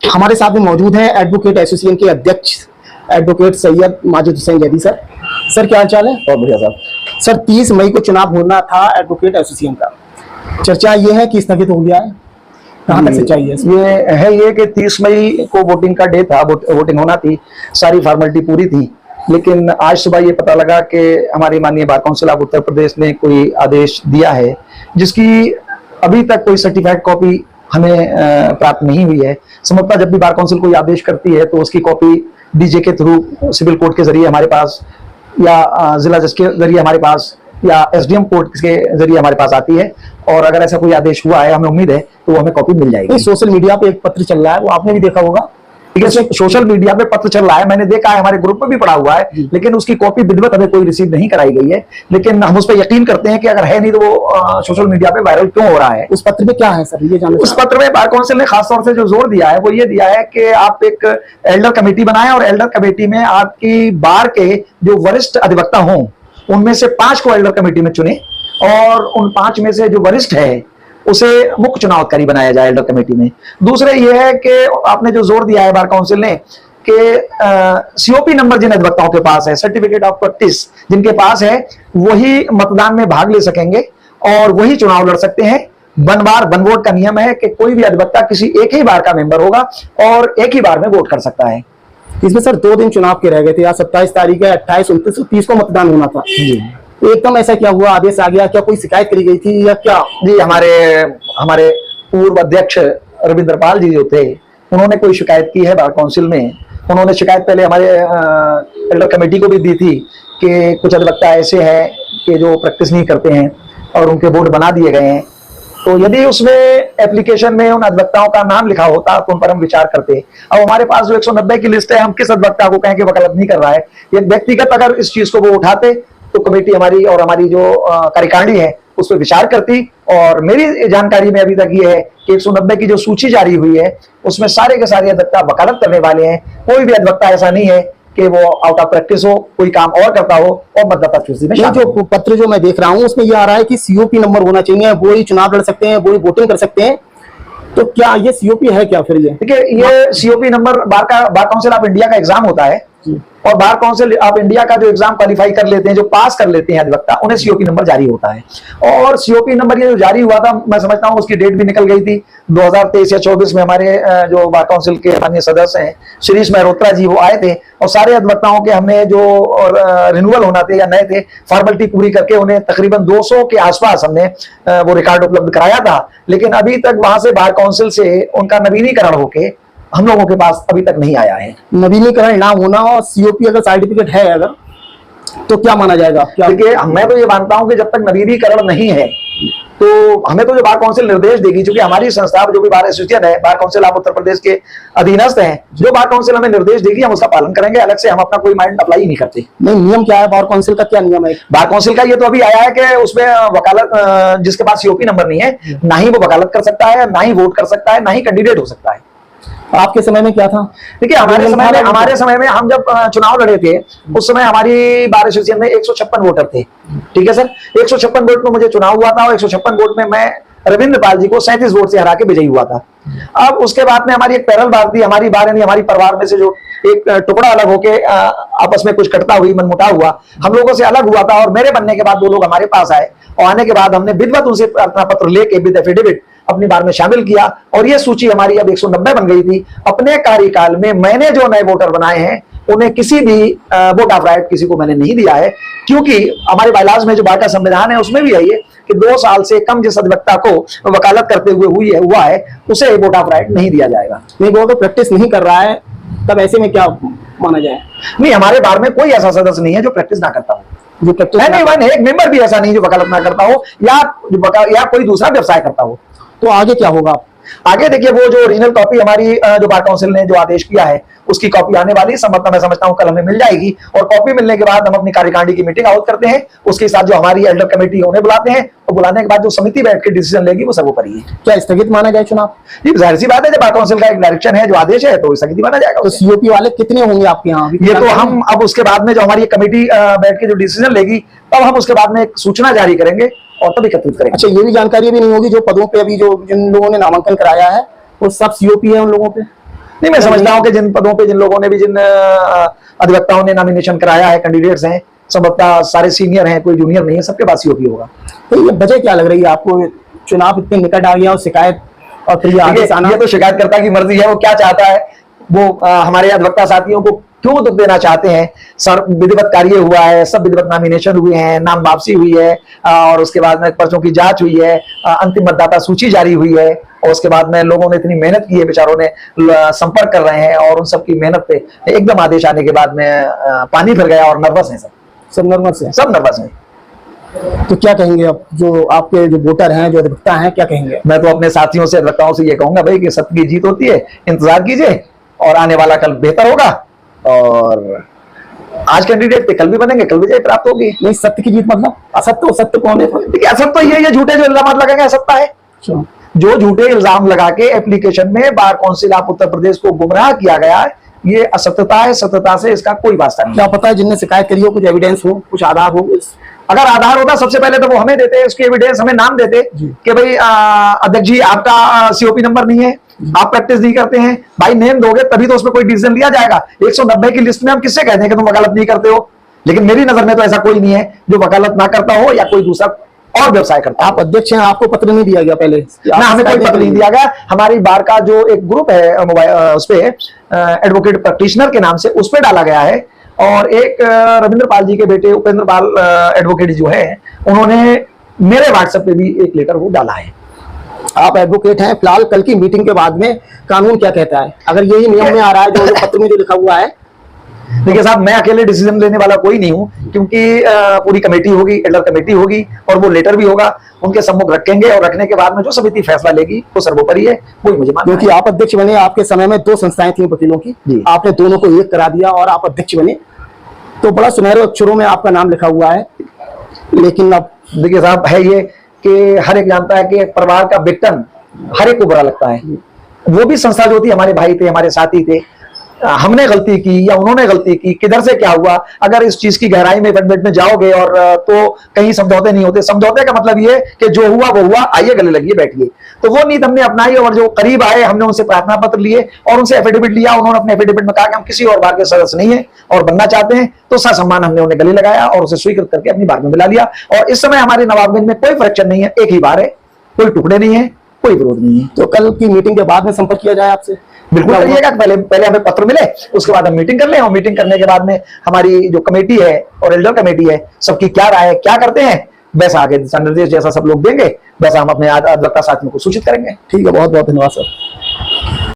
हमारे साथ में मौजूद हैं एडवोकेट एसोसिएशन के अध्यक्ष advocate Syed Majid Hussain Zaidi sir. Sir क्या हाल चाल है? बहुत बढ़िया साहब। सर 30 मई को चुनाव होना था एडवोकेट एसोसिएशन का, चर्चा ये है कि स्थगित हो गया है, कहाँ तक सच्चाई है? ये है ये कि 30 मई को वोटिंग का डे था, वोटिंग होना थी, सारी फॉर्मेलिटी पूरी थी, लेकिन आज सुबह ये पता लगा कि हमारी माननीय bar council of Uttar Pradesh ने कोई आदेश दिया है जिसकी अभी तक कोई सर्टिफाइड कॉपी हमें प्राप्त नहीं हुई है। संभवतः जब भी बार काउंसिल कोई आदेश करती है तो उसकी कॉपी डीजे के थ्रू, सिविल कोर्ट के जरिए हमारे पास, या जिला जज के जरिए हमारे पास, या एसडीएम कोर्ट के जरिए हमारे पास आती है। और अगर ऐसा कोई आदेश हुआ है, हमें उम्मीद है तो वो हमें कॉपी मिल जाएगी। सोशल मीडिया पे एक पत्र चल रहा है, वो आपने भी देखा होगा। ठीक है, सोशल मीडिया पे पत्र चल रहा है, मैंने देखा है, हमारे ग्रुप में भी पड़ा हुआ है, लेकिन उसकी कॉपी विधिवत हमें कोई रिसीव नहीं कराई गई है। लेकिन हम उस पर यकीन करते हैं कि अगर है नहीं तो वो सोशल मीडिया पे वायरल क्यों हो रहा है। उस पत्र में क्या है सर, ये जानना? उस पत्र में बार काउंसिल ने खासतौर से जो जोर दिया है वो ये दिया है कि आप एक एल्डर कमेटी बनाएं और एल्डर कमेटी में आपकी बार के जो वरिष्ठ अधिवक्ता हों उनमें से 5 को एल्डर कमेटी में चुने, और उन 5 में से जो वरिष्ठ है उसे मुख्य चुनाव अधिकारी बनाया जाए एल्डर कमेटी में। दूसरे ये है कि आपने जो जोर दिया है बार काउंसिल ने कि सीओपी नंबर जिन अधिवक्ताओं के पास है, सर्टिफिकेट ऑफ प्रैक्टिस जिनके पास है, वही मतदान में भाग ले सकेंगे और वही चुनाव लड़ सकते हैं। वन वोट का नियम है कि कोई भी अधिवक्ता किसी एक ही बार का मेंबर होगा और एक ही बार में वोट कर सकता है। इसमें सर 2 दिन चुनाव के रह गए थे, या 27 तारीख है, 28, 29 और 30 को मतदान होना था जी। एकदम ऐसा क्या हुआ, आदेश आ गया? क्या कोई शिकायत करी गई थी या क्या? जी, हमारे पूर्व अध्यक्ष रविंद्र पाल जी जो थे, उन्होंने कोई शिकायत की है बार काउंसिल में। उन्होंने शिकायत पहले हमारे एल्डर कमेटी को भी दी थी कि कुछ अधिवक्ता ऐसे हैं कि जो प्रैक्टिस नहीं करते हैं और उनके बोर्ड बना दिए गए हैं। तो यदि उसमें एप्लीकेशन में उन अधिवक्ताओं का नाम लिखा होता तो उन पर हम विचार करते। अब हमारे पास जो 190 की लिस्ट है, हम किस अधिवक्ता को कहें कि वकालत नहीं कर रहा है? ये व्यक्तिगत अगर इस चीज को वो उठाते तो कमेटी हमारी और हमारी जो कार्यकारिणी है उस पर विचार करती। और मेरी जानकारी में अभी तक ये है कि 190 की जो सूची जारी हुई है उसमें सारे के सारे अधिवक्ता वकालत करने वाले हैं। कोई भी अधिवक्ता ऐसा नहीं है कि वो आउट ऑफ प्रैक्टिस हो, कोई काम और करता हो और मतदाता सूची में। जो पत्र जो मैं देख रहा हूँ उसमें ये आ रहा है कि सीओपी नंबर होना चाहिए, वो ही चुनाव लड़ सकते हैं, वो ही वोटिंग कर सकते हैं। तो क्या ये सीओपी है क्या? फिर ये देखिए, ये COP number bar council of India का एग्जाम होता है, और बार काउंसिल ऑफ इंडिया का जो एग्जाम क्वालिफाई कर लेते हैं, जो पास कर लेते हैं अधिवक्ता, उन्हें सीओपी नंबर जारी होता है। और सीओपी नंबर ये जो जारी हुआ था, मैं समझता हूँ उसकी डेट भी निकल गई थी 2023 या 24 में। हमारे जो बार काउंसिल के माननीय सदस्य हैं शिरीष मेहरोत्रा जी, वो आए थे और सारे अधिवक्ताओं के हमने जो रिन्यूअल होना थे या नए थे, फॉर्मेलिटी पूरी करके उन्हें तकरीबन 200 के आसपास हमने वो रिकॉर्ड उपलब्ध कराया था। लेकिन अभी तक वहां से बार काउंसिल से उनका नवीनीकरण होके हम लोगों के पास अभी तक नहीं आया है। नवीनीकरण ना होना और सीओपी अगर सर्टिफिकेट है अगर, तो क्या माना जाएगा? देखिए, मैं तो ये मानता हूं कि जब तक नवीनीकरण नहीं है तो हमें तो जो बार काउंसिल निर्देश देगी, क्योंकि हमारी संस्था जो भी बार एसोसिएशन है, bar council of Uttar Pradesh के अधीनस्थ है, जो बार काउंसिल हमें निर्देश देगी हम उसका पालन करेंगे। अलग से हम अपना कोई माइंड अप्लाई नहीं करते। नहीं, नियम क्या है बार काउंसिल का? क्या नियम है बार काउंसिल का? ये तो अभी आया है कि उसमें वकालत, जिसके पास सीओपी नंबर नहीं है, ना ही वो वकालत कर सकता है, ना ही वोट कर सकता है, ना ही कैंडिडेट हो सकता है। आपके समय में क्या था? देखिए, हमारे समय में हम जब चुनाव लड़े थे उस समय हमारी बार एसोसिएशन में 156 वोटर थे। ठीक है सर, 156 वोट में मुझे चुनाव हुआ था और 156 वोट में मैं रविंद्र पाल जी को 37 वोट से हरा के विजयी हुआ था। अब उसके बाद में हमारी एक पैरल बार थी, हमारी बार यानी हमारी परिवार में से जो एक टुकड़ा अलग होके आपस में कुछ कटता हुई, मनमुटाव हुआ, हम लोगों से अलग हुआ था। और मेरे बनने के बाद वो लोग हमारे पास आए और आने के बाद हमने विधिवत उनसे प्रार्थना पत्र लेके विद एफिडेविट अपनी बार में शामिल किया और ये सूची हमारी अब 190 बन गई थी। अपने कार्यकाल में मैंने जो नए वोटर बनाए हैं उन्हें किसी भी वोट ऑफ राइट किसी को मैंने नहीं दिया है, क्योंकि हमारे बायलॉज में जो बार का संविधान है उसमें भी है ये कि 2 साल से कम जिस अधिवक्ता को वकालत करते हुए हुआ है उसे वोट ऑफ राइट नहीं दिया जाएगा। नहीं, वो तो प्रैक्टिस नहीं कर रहा है, तब ऐसे में क्या माना जाए? नहीं, हमारे बार में कोई ऐसा सदस्य नहीं है जो प्रैक्टिस ना करता हो। जो प्रैक्टिस नहीं, एक मेंबर भी ऐसा नहीं जो वकालत ना करता हो या कोई दूसरा व्यवसाय करता हो। तो आगे क्या होगा? आगे देखिए, वो जो ओरिजिनल कॉपी हमारी जो बार काउंसिल ने जो आदेश किया है उसकी कॉपी आने वाली, संभवतः मैं समझता हूं कल हमें मिल जाएगी। और कॉपी मिलने के बाद हम अपनी कार्यकारिणी की मीटिंग आउट करते हैं, उसके साथ जो हमारी एल्डर कमेटी उन्हें बुलाते हैं और बुलाने के बाद जो समिति बैठ के डिसीजन लेगी वो सर्वोपरि है। क्या स्थगित माना जाए चुनाव? जी, जाहिर सी बात है, जब बार काउंसिल का एक डायरेक्शन है, जो आदेश है, तो स्थगित माना जाएगा। तो सीओपी वाले कितने होंगे आपके यहाँ? ये तो हम अब उसके बाद में जो हमारी कमेटी बैठ के जो डिसीजन लेगी तब हम उसके बाद में एक सूचना जारी करेंगे और तब एकत्रित करेंगे। अच्छा, ये भी जानकारी भी नहीं होगी जो पदों पे अभी जो जिन लोगों ने नामांकन कराया है वो सब सीओपी है उन लोगों पे? नहीं, मैं समझता हूँ कि जिन पदों पे जिन लोगों ने भी जिन अधिवक्ताओं ने नॉमिनेशन कराया है, कैंडिडेट्स हैं, संभवतः सारे सीनियर हैं, कोई जूनियर नहीं है, सबके पास सीओपी होगा। तो ये वजह क्या लग रही है आपको, चुनाव इतने निकट आ गया और शिकायत और फिर ये आदेश आना? ये तो शिकायतकर्ता की मर्जी है, वो क्या चाहता है, वो हमारे अधिवक्ता साथियों को क्यों दुख देना चाहते हैं। सर विधिवत कार्य हुआ है, सब विधिवत नॉमिनेशन हुए हैं, नाम वापसी हुई है, और उसके बाद में पर्चों की जांच हुई है, अंतिम मतदाता सूची जारी हुई है, और उसके बाद में लोगों ने इतनी मेहनत की है, बेचारों ने संपर्क कर रहे हैं, और उन सबकी मेहनत पे एकदम आदेश आने के बाद में पानी फिर गया और नर्वस है सब नर्वस है, सब नर्वस है। तो क्या कहेंगे अब जो आपके जो वोटर हैं, जो अधिवक्ता हैं, क्या कहेंगे? मैं तो अपने साथियों से, अधिवक्ताओं से ये कहूंगा भाई कि सत्य की जीत होती है, इंतजार कीजिए और आने वाला कल बेहतर होगा, और आज कैंडिडेट थे, कल भी बनेंगे, कल विजय प्राप्त होगी। नहीं, सत्य की जीत मतलब असत्य, सत्य कौन है? देखिए, असत्य ये झूठे जो इल्जाम लगाएंगे असत्य है। जो झूठे इल्जाम लगा के एप्लीकेशन में bar council of Uttar Pradesh को गुमराह किया गया है, ये असत्यता है, सत्यता से इसका कोई वास्ता नहीं। क्या पता है जिनने शिकायत करी हो कुछ एविडेंस हो, कुछ आधार हो? अगर आधार होता सबसे पहले तो वो हमें देते, उसकी एविडेंस हमें नाम देते कि भाई अध्यक्ष जी आपका सीओपी नंबर नहीं है, आप प्रैक्टिस नहीं करते हैं, भाई नेम दोगे तभी तो उसमें कोई डिसीजन लिया जाएगा। 190 की लिस्ट में हम किससे कहते हैं कि तुम वकालत नहीं करते हो? लेकिन मेरी नजर में तो ऐसा कोई नहीं है जो वकालत ना करता हो या कोई दूसरा और व्यवसाय करता। आप अध्यक्ष हैं, आपको पत्र नहीं दिया गया पहले? ना, हमें कोई पत्र नहीं दिया गया। हमारी बार का जो एक ग्रुप है मोबाइल, उस पे एडवोकेट प्रैक्टिशनर के नाम से उस पे डाला गया है, और एक रविंद्र पाल जी के बेटे उपेंद्र पाल एडवोकेट जो है, उन्होंने मेरे व्हाट्सएप पे भी एक लेटर वो डाला है। आप एडवोकेट हैं, फिलहाल कल की मीटिंग के बाद में कानून क्या कहता है, अगर यही नियम में आ रहा है जो पत्र में जो लिखा हुआ है? देखिए साहब, मैं अकेले डिसीजन लेने वाला कोई नहीं हूं, क्योंकि पूरी कमेटी होगी, एल्डर कमेटी होगी, और वो लेटर भी होगा, उनके सम्मुख रखेंगे, और रखने के बाद में जो समिति फैसला लेगी वो सर्वोपरि है, वही मुझे मानना है। क्योंकि आप अध्यक्ष बने, आपके समय में 2 संस्थाएं थी वकीलों की, आपने दोनों को एक करा दिया और आप अध्यक्ष बने, तो बड़ा सुनहरे अक्षरों में आपका नाम लिखा हुआ है। लेकिन अब देखिए साहब, है ये कि हर एक जानता है कि परिवार का विघटन हर एक को बुरा लगता है। वो भी संस्था जो थी, हमारे भाई थे, हमारे साथी थे, हमने गलती की या उन्होंने गलती की, किधर से क्या हुआ, अगर इस चीज की गहराई में इवेंट में जाओगे और तो कहीं समझौते नहीं होते। समझौते का मतलब ये कि जो हुआ वो हुआ, आइए गले लगिए बैठिए। तो वो नीति हमने अपनाई, और जो करीब आए हमने उनसे प्रार्थना पत्र लिए और उनसे एफिडेविट लिया। उन्होंने अपने एफिडेविट में कहा कि हम किसी और बार के सदस्य नहीं है और बनना चाहते हैं, तो ससम्मान हमने उन्हें गले लगाया और उसे स्वीकृत करके अपनी बार में मिला लिया। और इस समय हमारे नवाबगंज में कोई फ्रैक्चर नहीं है, एक ही बार है, कोई टुकड़े नहीं है, कोई विरोध नहीं है। तो कल की मीटिंग के बाद में संपर्क किया जाए आपसे? बिल्कुल करिएगा। पहले हमें पत्र मिले, उसके बाद हम मीटिंग कर लें, और मीटिंग करने के बाद में हमारी जो कमेटी है और एल्डर कमेटी है, सबकी क्या राय है, क्या करते हैं, वैसा आगे दिशा निर्देश जैसा सब लोग देंगे, वैसा हम अपने अधिवक्ता साथियों को सूचित करेंगे। ठीक है, बहुत बहुत धन्यवाद सर।